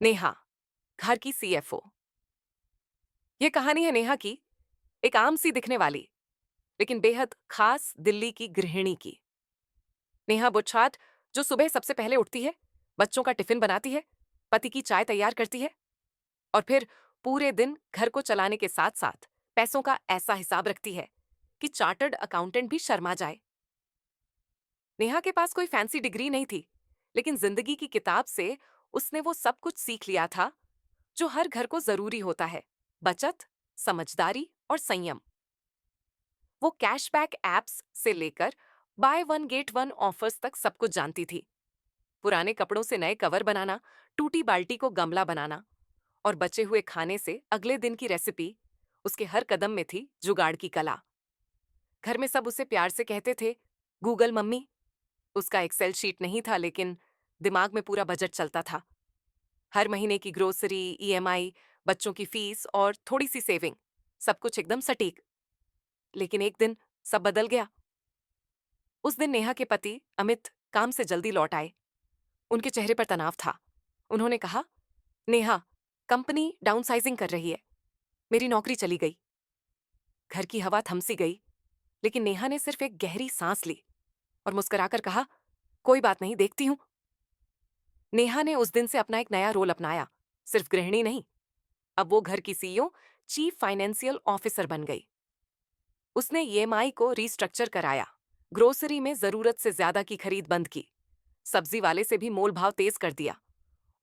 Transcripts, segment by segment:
नेहा, घर की सीएफओ। ये कहानी है नेहा की, एक आम सी दिखने वाली लेकिन बेहद खास दिल्ली की गृहिणी की। नेहा बुच्छाट, जो सुबह सबसे पहले उठती है, बच्चों का टिफिन बनाती है, पति की चाय तैयार करती है और फिर पूरे दिन घर को चलाने के साथ साथ पैसों का ऐसा हिसाब रखती है कि चार्टर्ड अकाउंटेंट भी शर्मा जाए। नेहा के पास कोई फैंसी डिग्री नहीं थी, लेकिन जिंदगी की किताब से उसने वो सब कुछ सीख लिया था जो हर घर को जरूरी होता है: बचत, समझदारी और संयम। वो कैशबैक एप्स से लेकर by one get one offers तक सब कुछ जानती थी। पुराने कपड़ों से नए कवर बनाना, टूटी बाल्टी को गमला बनाना और बचे हुए खाने से अगले दिन की रेसिपी, उसके हर कदम में थी जुगाड़ की कला। घर में सब उसे प्यार से कहते थे, गूगल मम्मी। उसका एक्सेल शीट नहीं था, लेकिन दिमाग में पूरा बजट चलता था। हर महीने की ग्रोसरी, ईएमआई, बच्चों की फीस और थोड़ी सी सेविंग, सब कुछ एकदम सटीक। लेकिन एक दिन सब बदल गया। उस दिन नेहा के पति अमित काम से जल्दी लौट आए। उनके चेहरे पर तनाव था। उन्होंने कहा, नेहा, कंपनी डाउनसाइजिंग कर रही है, मेरी नौकरी चली गई। घर की हवा थम सी गई, लेकिन नेहा ने सिर्फ एक गहरी सांस ली और मुस्कुराकर कहा, कोई बात नहीं, देखती हूं। नेहा ने उस दिन से अपना एक नया रोल अपनाया। सिर्फ गृहिणी नहीं, अब वो घर की सीईओ, चीफ फाइनेंशियल ऑफिसर बन गई। उसने ईएमआई को रीस्ट्रक्चर कराया, ग्रोसरी में जरूरत से ज्यादा की खरीद बंद की, सब्जी वाले से भी मोल भाव तेज कर दिया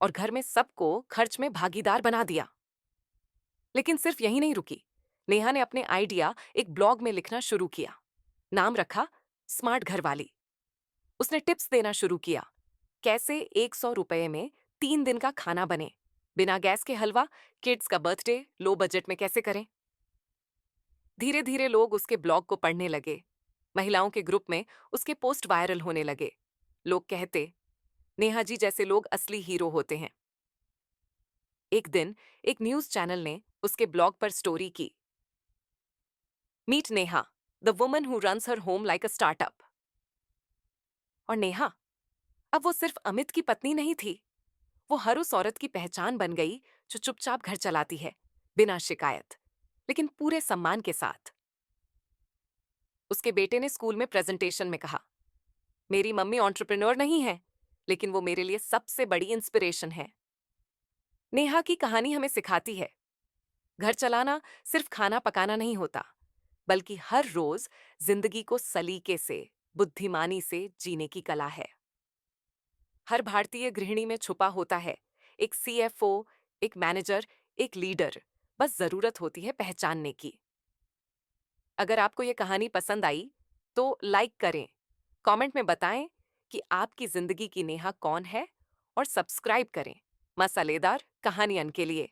और घर में सबको खर्च में भागीदार बना दिया। लेकिन सिर्फ यही नहीं रुकी। नेहा ने अपने आइडिया एक ब्लॉग में लिखना शुरू किया। नाम रखा स्मार्ट घर वाली। उसने टिप्स देना शुरू किया, कैसे 100 रुपए में 3 दिन का खाना बने, बिना गैस के हलवा, किड्स का बर्थडे लो बजट में कैसे करें। धीरे धीरे लोग उसके ब्लॉग को पढ़ने लगे। महिलाओं के ग्रुप में उसके पोस्ट वायरल होने लगे। लोग कहते, नेहा जी जैसे लोग असली हीरो होते हैं। एक दिन एक न्यूज चैनल ने उसके ब्लॉग पर स्टोरी की, meet Neha, the woman who runs her home like a startup. और नेहा अब वो सिर्फ अमित की पत्नी नहीं थी, वो हर उस औरत की पहचान बन गई जो चुपचाप घर चलाती है, बिना शिकायत, लेकिन पूरे सम्मान के साथ। उसके बेटे ने स्कूल में प्रेजेंटेशन में कहा, मेरी मम्मी एंटरप्रेन्योर नहीं है, लेकिन वो मेरे लिए सबसे बड़ी इंस्पिरेशन है। नेहा की कहानी हमें सिखाती है, घर चलाना सिर्फ खाना पकाना नहीं होता, बल्कि हर रोज जिंदगी को सलीके से, बुद्धिमानी से जीने की कला है। हर भारतीय गृहिणी में छुपा होता है एक सीएफओ, एक मैनेजर, एक लीडर। बस जरूरत होती है पहचानने की। अगर आपको ये कहानी पसंद आई तो लाइक करें, कमेंट में बताएं कि आपकी जिंदगी की नेहा कौन है और सब्सक्राइब करें मसालेदार कहानियन के लिए।